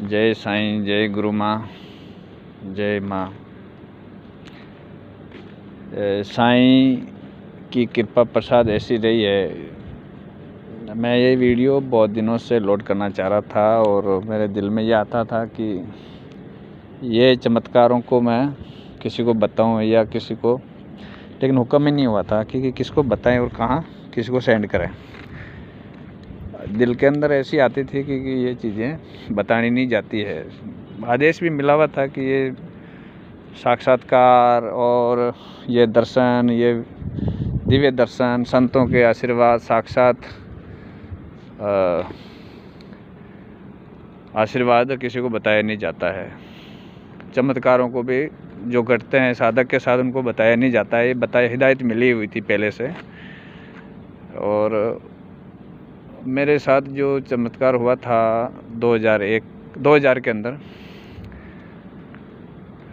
जय साईं, जय गुरु माँ, जय माँ। साईं की कृपा प्रसाद ऐसी रही है। मैं ये वीडियो बहुत दिनों से लोड करना चाह रहा था और मेरे दिल में ये आता था कि ये चमत्कारों को मैं किसी को बताऊं या किसी को, लेकिन हुक्म ही नहीं हुआ था कि किसको बताएं और कहाँ किसी को सेंड करें। दिल के अंदर ऐसी आती थी कि ये चीज़ें बतानी नहीं जाती है। आदेश भी मिला हुआ था कि ये साक्षात्कार और ये दर्शन, ये दिव्य दर्शन, संतों के आशीर्वाद, साक्षात आशीर्वाद किसी को बताया नहीं जाता है। चमत्कारों को भी जो घटते हैं साधक के साथ, उनको बताया नहीं जाता है। ये बताया, हिदायत मिली हुई थी पहले से। और मेरे साथ जो चमत्कार हुआ था 2000 के अंदर,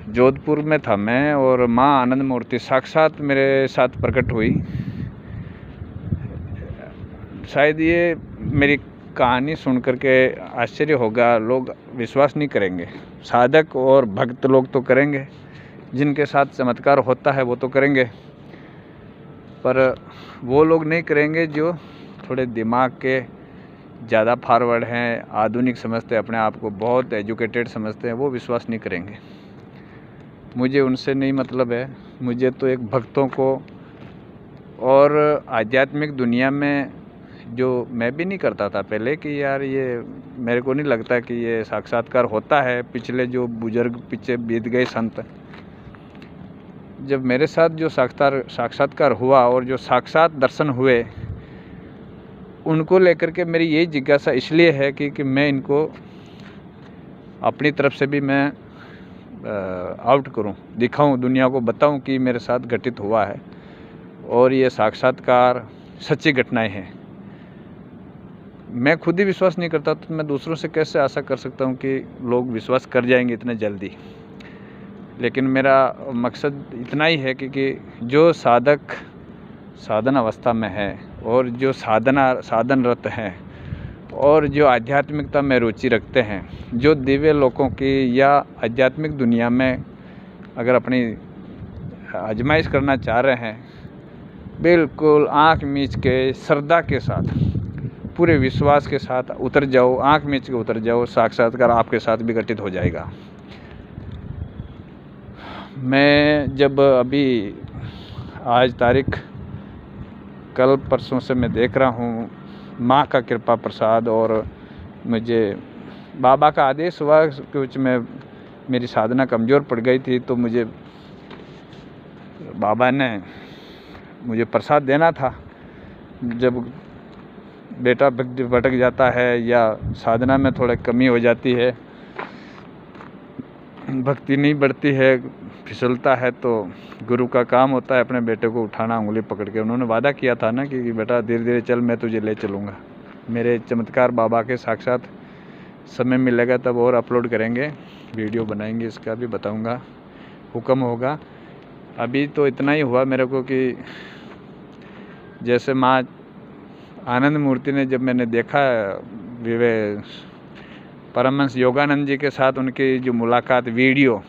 जोधपुर में था मैं और माँ आनंद मूर्ति साक्षात मेरे साथ प्रकट हुई। शायद ये मेरी कहानी सुन करके आश्चर्य होगा, लोग विश्वास नहीं करेंगे। साधक और भक्त लोग तो करेंगे, जिनके साथ चमत्कार होता है वो तो करेंगे, पर वो लोग नहीं करेंगे जो थोड़े दिमाग के ज़्यादा फॉरवर्ड हैं, आधुनिक समझते हैं, अपने आप को बहुत एजुकेटेड समझते हैं, वो विश्वास नहीं करेंगे। मुझे उनसे नहीं मतलब है। मुझे तो एक भक्तों को और आध्यात्मिक दुनिया में, जो मैं भी नहीं करता था पहले कि यार ये मेरे को नहीं लगता कि ये साक्षात्कार होता है। पिछले जो बुजुर्ग पीछे बीत गए संत, जब मेरे साथ जो साक्षात्कार हुआ और जो साक्षात दर्शन हुए, उनको लेकर के मेरी यही जिज्ञासा इसलिए है कि मैं इनको अपनी तरफ से भी मैं आउट करूं, दिखाऊं, दुनिया को बताऊं कि मेरे साथ घटित हुआ है और ये साक्षात्कार सच्ची घटनाएं हैं। मैं खुद ही विश्वास नहीं करता तो मैं दूसरों से कैसे आशा कर सकता हूं कि लोग विश्वास कर जाएंगे इतने जल्दी। लेकिन मेरा मकसद इतना ही है कि जो साधक साधन अवस्था में है और जो साधनरत हैं और जो आध्यात्मिकता में रुचि रखते हैं, जो दिव्य लोकों की या आध्यात्मिक दुनिया में अगर अपनी आजमाइश करना चाह रहे हैं, बिल्कुल आँख मीच के श्रद्धा के साथ, पूरे विश्वास के साथ उतर जाओ, आँख मीच के उतर जाओ, साक्षात्कार आपके साथ भी घटित हो जाएगा। मैं जब अभी आज तारीख कल परसों से मैं देख रहा हूँ माँ का कृपा प्रसाद, और मुझे बाबा का आदेश हुआ। कुछ मेरी साधना कमज़ोर पड़ गई थी, तो मुझे बाबा ने मुझे प्रसाद देना था। जब बेटा भटक जाता है या साधना में थोड़ा कमी हो जाती है, भक्ति नहीं बढ़ती है, फिसलता है, तो गुरु का काम होता है अपने बेटे को उठाना उंगली पकड़ के। उन्होंने वादा किया था ना कि बेटा धीरे धीरे चल, मैं तुझे ले चलूँगा। मेरे चमत्कार बाबा के साक्षात समय मिलेगा तब और अपलोड करेंगे, वीडियो बनाएंगे, इसका भी बताऊँगा, हुक्म होगा। अभी तो इतना ही हुआ मेरे को कि जैसे माँ आनंद मूर्ति ने, जब मैंने देखा परमहंस योगानंद जी के साथ उनकी जो मुलाकात वीडियो,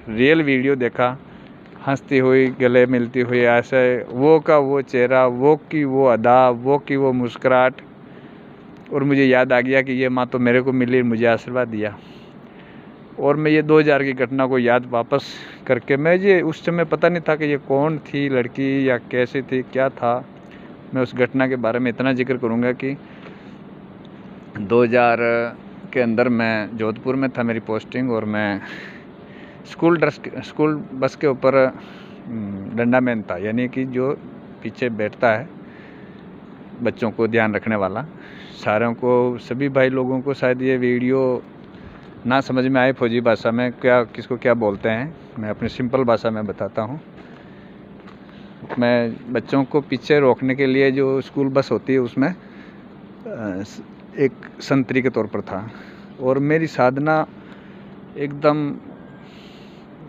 रियल वीडियो देखा, हंसती हुई, गले मिलती हुई, ऐसे वो का वो चेहरा, वो की वो अदा, वो की वो मुस्कुराहट, और मुझे याद आ गया कि ये माँ तो मेरे को मिली, मुझे आशीर्वाद दिया। और मैं ये 2000 की घटना को याद वापस करके, मैं ये उस समय पता नहीं था कि ये कौन थी लड़की या कैसी थी, क्या था। मैं उस घटना के बारे में इतना जिक्र करूँगा कि 2000 के अंदर मैं जोधपुर में था, मेरी पोस्टिंग, और मैं स्कूल बस के ऊपर डंडा मैन था, यानी कि जो पीछे बैठता है बच्चों को ध्यान रखने वाला। सारों को, सभी भाई लोगों को शायद ये वीडियो ना समझ में आए फौजी भाषा में, किसको क्या बोलते हैं, मैं अपनी सिंपल भाषा में बताता हूँ। मैं बच्चों को पीछे रोकने के लिए जो स्कूल बस होती है उसमें एक संतरी के तौर पर था, और मेरी साधना एकदम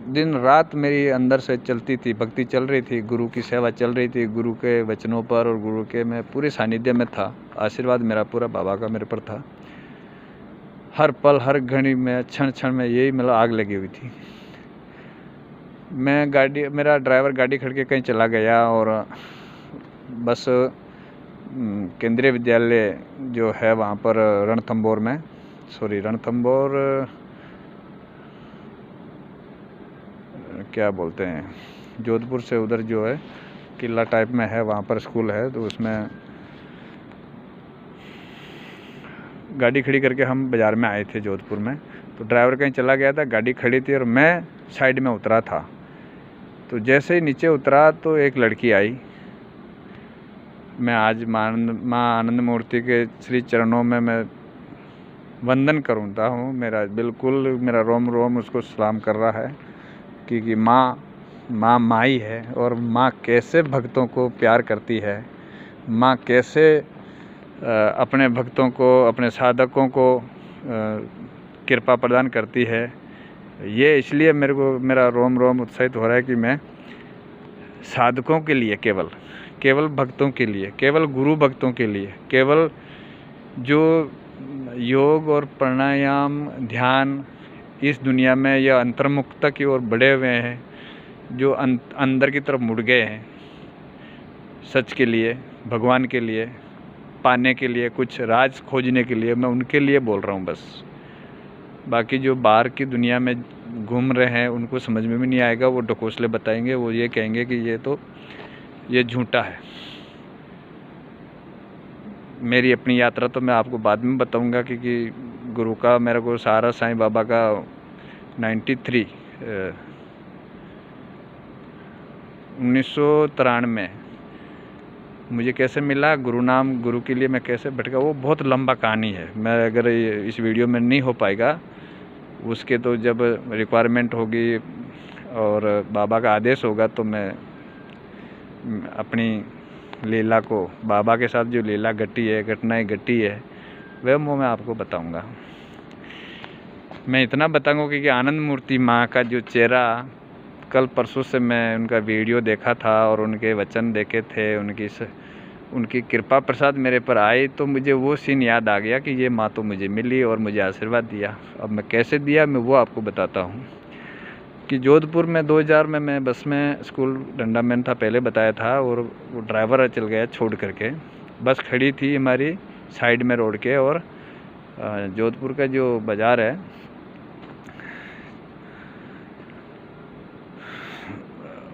दिन रात मेरी अंदर से चलती थी, भक्ति चल रही थी, गुरु की सेवा चल रही थी, गुरु के वचनों पर और गुरु के मैं पूरे सानिध्य में था। आशीर्वाद मेरा पूरा बाबा का मेरे पर था। हर पल हर घड़ी में क्षण क्षण में यही मतलब आग लगी हुई थी। मेरा ड्राइवर गाड़ी खड़ के कहीं चला गया और बस केंद्रीय विद्यालय जो है वहाँ पर रणथंबोर क्या बोलते हैं, जोधपुर से उधर जो है किला टाइप में है, वहाँ पर स्कूल है। तो उसमें गाड़ी खड़ी करके हम बाज़ार में आए थे जोधपुर में। तो ड्राइवर कहीं चला गया था, गाड़ी खड़ी थी और मैं साइड में उतरा था। तो जैसे ही नीचे उतरा तो एक लड़की आई। मैं आज माँ आनंद मूर्ति के श्री चरणों में मैं वंदन करता हूँ। मेरा रोम रोम उसको सलाम कर रहा है, क्योंकि माँ माई है और माँ कैसे भक्तों को प्यार करती है, माँ कैसे अपने भक्तों को, अपने साधकों को कृपा प्रदान करती है। ये इसलिए मेरा रोम रोम उत्साहित हो रहा है कि मैं साधकों के लिए, केवल भक्तों के लिए, केवल गुरु भक्तों के लिए, केवल जो योग और प्राणायाम ध्यान इस दुनिया में या अंतर्मुखता की ओर बढ़े हुए हैं, जो अंदर की तरफ मुड़ गए हैं, सच के लिए, भगवान के लिए पाने के लिए, कुछ राज खोजने के लिए, मैं उनके लिए बोल रहा हूँ बस। बाकी जो बाहर की दुनिया में घूम रहे हैं उनको समझ में भी नहीं आएगा, वो ढकोसले बताएंगे, वो ये कहेंगे कि ये झूठा है। मेरी अपनी यात्रा तो मैं आपको बाद में बताऊंगा, क्योंकि गुरु का मेरे को सहारा साईं बाबा का 1993 मुझे कैसे मिला, गुरु के लिए मैं कैसे भटका, वो बहुत लंबा कहानी है। मैं अगर इस वीडियो में नहीं हो पाएगा, उसके तो जब रिक्वायरमेंट होगी और बाबा का आदेश होगा तो मैं अपनी लीला को, बाबा के साथ जो लीला घटनाएं घटी है वह मैं आपको बताऊंगा। मैं इतना बताऊंगा कि आनंद मूर्ति माँ का जो चेहरा, कल परसों से मैं उनका वीडियो देखा था और उनके वचन देखे थे, उनकी कृपा प्रसाद मेरे पर आई, तो मुझे वो सीन याद आ गया कि ये माँ तो मुझे मिली और मुझे आशीर्वाद दिया। अब मैं कैसे दिया मैं वो आपको बताता हूँ। कि जोधपुर में 2000 में मैं बस में, स्कूल डंडा मैन था पहले बताया था, और वो ड्राइवर चल गया छोड़ करके। बस खड़ी थी हमारी साइड में रोड के, और जोधपुर का जो बाज़ार है,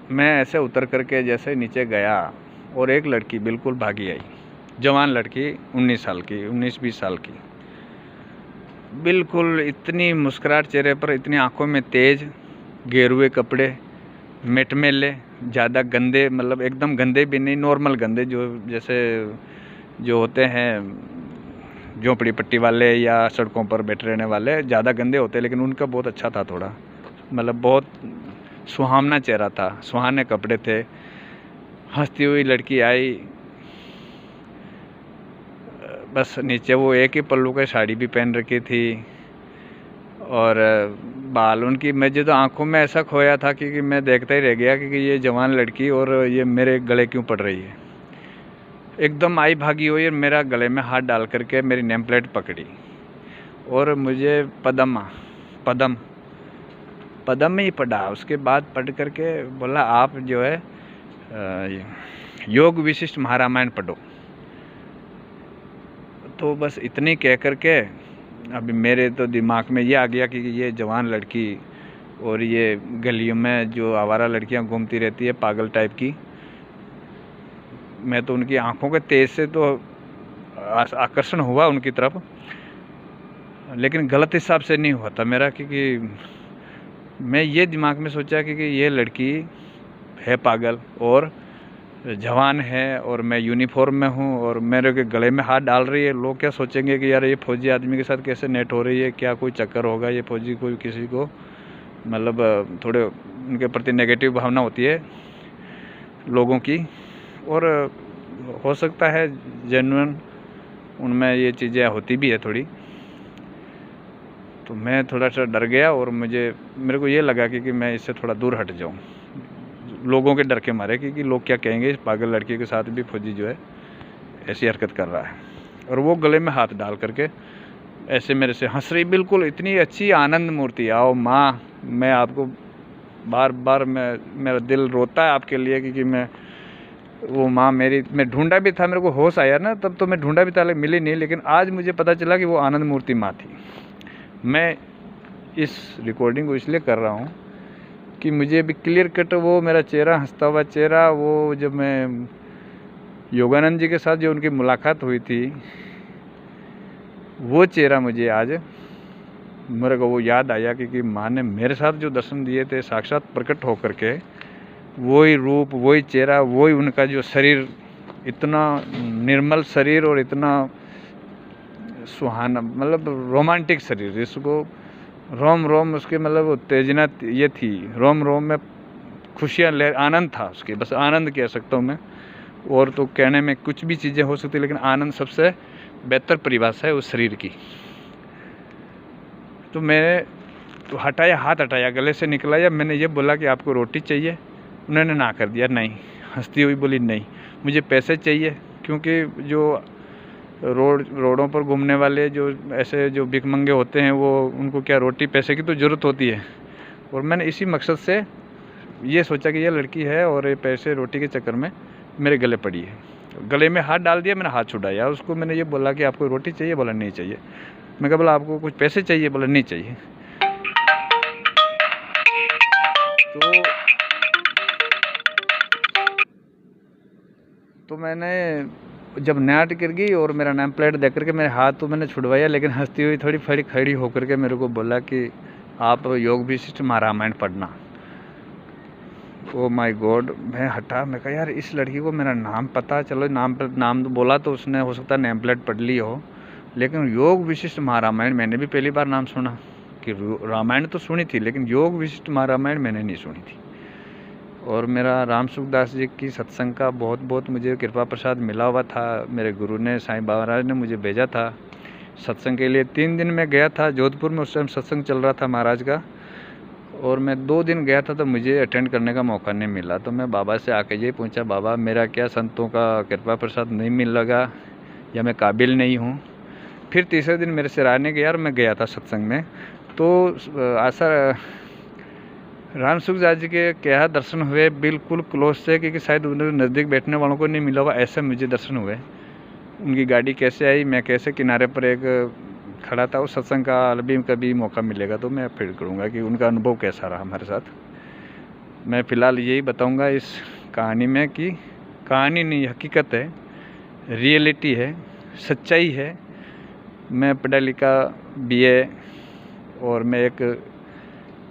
मैं ऐसे उतर करके जैसे नीचे गया और एक लड़की बिल्कुल भागी आई, जवान लड़की, 19-20 साल की, बिल्कुल इतनी मुस्कुराहट चेहरे पर, इतनी आंखों में तेज, गेरुए कपड़े, मेटमेले, ज़्यादा गंदे, मतलब एकदम गंदे भी नहीं, नॉर्मल गंदे, जो होते हैं झोंपड़ी पट्टी वाले या सड़कों पर बैठे रहने वाले, ज़्यादा गंदे होते हैं, लेकिन उनका बहुत अच्छा था, थोड़ा मतलब बहुत सुहावना चेहरा था, सुहाने कपड़े थे। हंसती हुई लड़की आई, बस नीचे वो एक ही पल्लू का साड़ी भी पहन रखी थी, और बाल उनकी, मुझे तो आंखों में ऐसा खोया था कि मैं देखता ही रह गया कि ये जवान लड़की और ये मेरे गले क्यों पड़ रही है। एकदम आई भागी हुई और मेरा गले में हाथ डाल करके मेरी नेम प्लेट पकड़ी और मुझे पदम में ही पढ़ा। उसके बाद पढ़ करके बोला, आप जो है योग विशिष्ट महारामायण पढ़ो। तो बस इतनी कह करके अभी मेरे तो दिमाग में ये आ गया कि ये जवान लड़की और ये गलियों में जो आवारा लड़कियां घूमती रहती है पागल टाइप की, मैं तो उनकी आंखों के तेज से तो आकर्षण हुआ उनकी तरफ, लेकिन गलत हिसाब से नहीं हुआ था मेरा, क्योंकि मैं ये दिमाग में सोचा कि ये लड़की है पागल और जवान है और मैं यूनिफॉर्म में हूँ और मेरे के गले में हाथ डाल रही है। लोग क्या सोचेंगे कि यार ये फौजी आदमी के साथ कैसे नेट हो रही है, क्या कोई चक्कर होगा, ये फौजी कोई किसी को मतलब थोड़े उनके प्रति नेगेटिव भावना होती है लोगों की, और हो सकता है जेन्युइन उनमें ये चीज़ें होती भी है थोड़ी। तो मैं थोड़ा सा डर गया और मेरे को ये लगा कि मैं इससे थोड़ा दूर हट जाऊँ, लोगों के डर के मारे कि लोग क्या कहेंगे, इस पागल लड़की के साथ भी फौजी जो है ऐसी हरकत कर रहा है। और वो गले में हाथ डाल करके ऐसे मेरे से हंस रही, बिल्कुल इतनी अच्छी आनंद मूर्ति। आओ माँ, मैं आपको बार बार मेरा दिल रोता है आपके लिए कि मैं वो माँ मैं ढूंढा भी था, मेरे को होश आया ना तब तो मैं ढूंढा भी था लेकिन मिली नहीं, लेकिन आज मुझे पता चला कि वो आनंद मूर्ति माँ थी। मैं इस रिकॉर्डिंग को इसलिए कर रहा हूँ कि मुझे भी क्लियर कट वो मेरा चेहरा, हंसता हुआ चेहरा, वो जब मैं योगानंद जी के साथ जो उनकी मुलाकात हुई थी, वो चेहरा मुझे आज मेरे को वो याद आया कि माँ ने मेरे साथ जो दर्शन दिए थे साक्षात प्रकट होकर के, वही रूप, वही चेहरा, वही उनका जो शरीर, इतना निर्मल शरीर और इतना सुहाना, मतलब रोमांटिक शरीर, जिसको रोम रोम उसके मतलब उत्तेजना ये थी, रोम रोम में खुशियाँ आनंद था उसके, बस आनंद कह सकता हूँ मैं। और तो कहने में कुछ भी चीज़ें हो सकती, लेकिन आनंद सबसे बेहतर परिभाषा है उस शरीर की। तो मैंने तो हटाया, हाथ हटाया, गले से निकलाया, मैंने ये बोला कि आपको रोटी चाहिए? उन्होंने ना कर दिया, नहीं। हंसती हुई बोली नहीं, मुझे पैसे चाहिए, क्योंकि जो रोडों पर घूमने वाले जो ऐसे जो भिखमंगे होते हैं, वो उनको क्या रोटी पैसे की तो ज़रूरत होती है। और मैंने इसी मकसद से ये सोचा कि ये लड़की है और ये पैसे रोटी के चक्कर में मेरे गले पड़ी है। गले में हाथ डाल दिया, मैंने हाथ छुड़ाया उसको, मैंने ये बोला कि आपको रोटी चाहिए? बोला नहीं चाहिए। मैं कहा बोला आपको कुछ पैसे चाहिए? बोला नहीं चाहिए। तो मैंने जब नाट गिर गई और मेरा नेम प्लेट देख करके मेरे हाथ तो मैंने छुड़वाया, लेकिन हंसती हुई थोड़ी फड़ी खड़ी होकर के मेरे को बोला कि आप योग विशिष्ट महारामायण पढ़ना। ओ माय गॉड, मैं हटा, मैं कहा यार इस लड़की को मेरा नाम पता, चलो नाम तो बोला तो उसने हो सकता है नेम प्लेट पढ़ ली हो, लेकिन योग विशिष्ट महारामायण मैंने भी पहली बार नाम सुना। कि रामायण तो सुनी थी लेकिन योग विशिष्ट महारामायण मैंने नहीं सुनी थी। और मेरा राम सुखदास जी की सत्संग का बहुत बहुत मुझे कृपा प्रसाद मिला हुआ था। मेरे गुरु ने, साईं बाबा महाराज ने मुझे भेजा था सत्संग के लिए। 3 दिन में गया था जोधपुर में, उस टाइम सत्संग चल रहा था महाराज का, और मैं 2 दिन गया था तो मुझे अटेंड करने का मौका नहीं मिला। तो मैं बाबा से आके ये पूछा, बाबा मेरा क्या संतों का कृपा प्रसाद नहीं मिल लगा या मैं काबिल नहीं हूँ? फिर तीसरे दिन मेरे सिर आने गया और मैं गया था सत्संग में, तो आशा राम सुखदास जी के क्या दर्शन हुए बिल्कुल क्लोज से, क्योंकि शायद उन्हें नज़दीक बैठने वालों को नहीं मिला हुआ, ऐसे मुझे दर्शन हुए। उनकी गाड़ी कैसे आई, मैं कैसे किनारे पर एक खड़ा था। उस सत्संग का अभी कभी मौका मिलेगा तो मैं फिर करूँगा कि उनका अनुभव कैसा रहा हमारे साथ। मैं फ़िलहाल यही बताऊँगा इस कहानी में कि कहानी नहीं, हकीकत है, रियलिटी है, सच्चाई है। मैं पढ़ा लिखा BA और मैं एक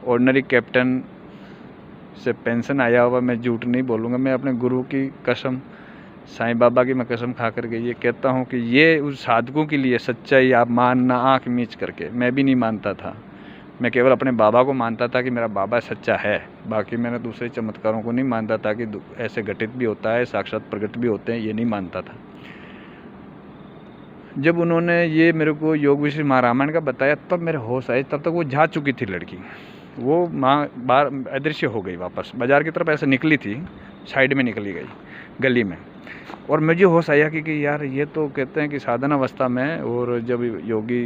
ऑर्डिनरी कैप्टन से पेंशन आया हुआ, मैं झूठ नहीं बोलूँगा। मैं अपने गुरु की कसम, साईं बाबा की मैं कसम खा करके ये कहता हूँ कि ये उस साधकों के लिए सच्चाई आप मानना आँख मीच करके। मैं भी नहीं मानता था, मैं केवल अपने बाबा को मानता था कि मेरा बाबा सच्चा है, बाकी मैंने दूसरे चमत्कारों को नहीं मानता था कि ऐसे घटित भी होता है, साक्षात प्रकट भी होते हैं, ये नहीं मानता था। जब उन्होंने ये मेरे को योग विशिष्ट महारामायण का बताया तब मेरे होश आए। तब तक वो जा चुकी थी लड़की, वो माँ बाहर अदृश्य हो गई, वापस बाज़ार की तरफ ऐसे निकली थी, साइड में निकली गई गली में। और मुझे होश आया कि यार ये तो कहते हैं कि साधना अवस्था में, और जब योगी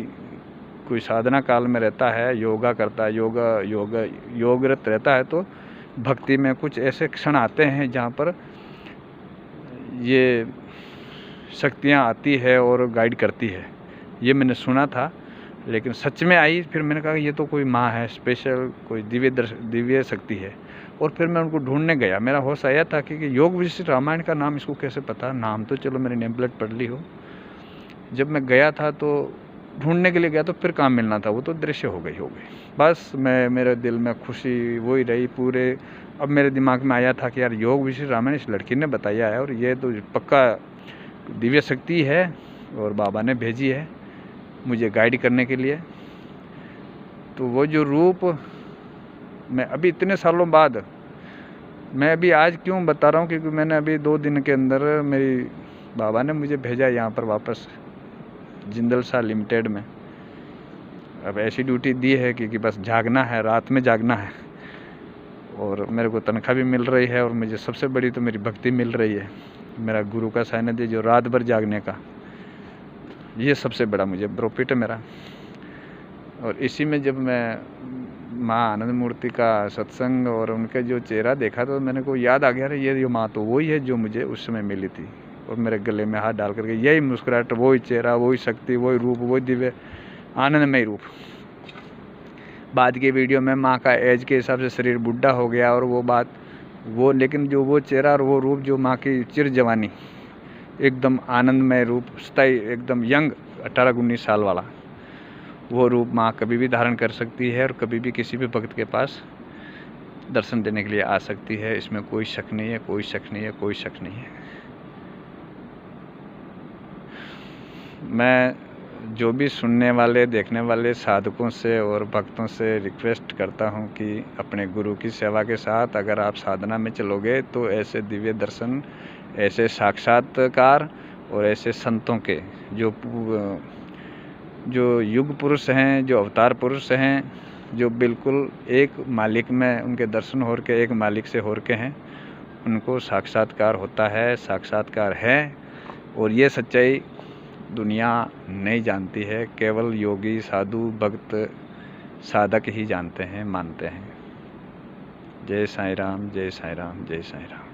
कोई साधना काल में रहता है, योगा करता है, योगरत रहता है, तो भक्ति में कुछ ऐसे क्षण आते हैं जहाँ पर ये शक्तियाँ आती है और गाइड करती है। ये मैंने सुना था, लेकिन सच में आई। फिर मैंने कहा ये तो कोई माँ है, स्पेशल कोई दिव्य शक्ति है। और फिर मैं उनको ढूंढने गया। मेरा होश आया था कि योग विशिष्ट रामायण का नाम इसको कैसे पता, नाम तो चलो मेरी नेम प्लेट पढ़ ली हो। जब मैं गया था तो ढूंढने के लिए गया तो फिर काम मिलना था, वो तो दृश्य हो गई। बस मेरे दिल में खुशी वही रही पूरे। अब मेरे दिमाग में आया था कि यार योग विशिष्ट रामायण इस लड़की ने बताया है और ये तो पक्का दिव्य शक्ति है और बाबा ने भेजी है मुझे गाइड करने के लिए। तो वो जो रूप मैं अभी इतने सालों बाद, मैं अभी आज क्यों बता रहा हूँ, क्योंकि मैंने अभी 2 दिन के अंदर मेरी बाबा ने मुझे भेजा यहाँ पर वापस जिंदल शाह लिमिटेड में। अब ऐसी ड्यूटी दी है कि बस जागना है, रात में जागना है, और मेरे को तनख्वाह भी मिल रही है, और मुझे सबसे बड़ी तो मेरी भक्ति मिल रही है, मेरा गुरु का सानिध्य जो रात भर जागने का, ये सबसे बड़ा मुझे प्रॉफिट है मेरा। और इसी में जब मैं माँ आनंद मूर्ति का सत्संग और उनका जो चेहरा देखा तो मैंने को याद आ गया, अरे ये माँ तो वही है जो मुझे उस समय मिली थी, और मेरे गले में हाथ डाल करके यही मुस्कुराहट, वही चेहरा, वही शक्ति, वही रूप, वही दिव्य आनंदमय रूप। बाद की वीडियो में माँ का एज के हिसाब से शरीर बुढ़ा हो गया, और वो बात वो, लेकिन जो वो चेहरा और वो रूप, जो माँ की चिर जवानी, एकदम आनंदमय रूप, स्थायी, एकदम यंग 18-19 साल वाला, वो रूप माँ कभी भी धारण कर सकती है, और कभी भी किसी भी भक्त के पास दर्शन देने के लिए आ सकती है। इसमें कोई शक नहीं है, कोई शक नहीं है, कोई शक नहीं है। मैं जो भी सुनने वाले, देखने वाले साधकों से और भक्तों से रिक्वेस्ट करता हूं कि अपने गुरु की सेवा के साथ अगर आप साधना में चलोगे तो ऐसे दिव्य दर्शन, ऐसे साक्षात्कार और ऐसे संतों के जो युग पुरुष हैं, जो अवतार पुरुष हैं, जो बिल्कुल एक मालिक में उनके दर्शन हो के, एक मालिक से हो के हैं, उनको साक्षात्कार होता है, साक्षात्कार है। और ये सच्चाई दुनिया नहीं जानती है, केवल योगी, साधु, भक्त, साधक ही जानते हैं, मानते हैं। जय साईं राम, जय साईं राम, जय साईं राम।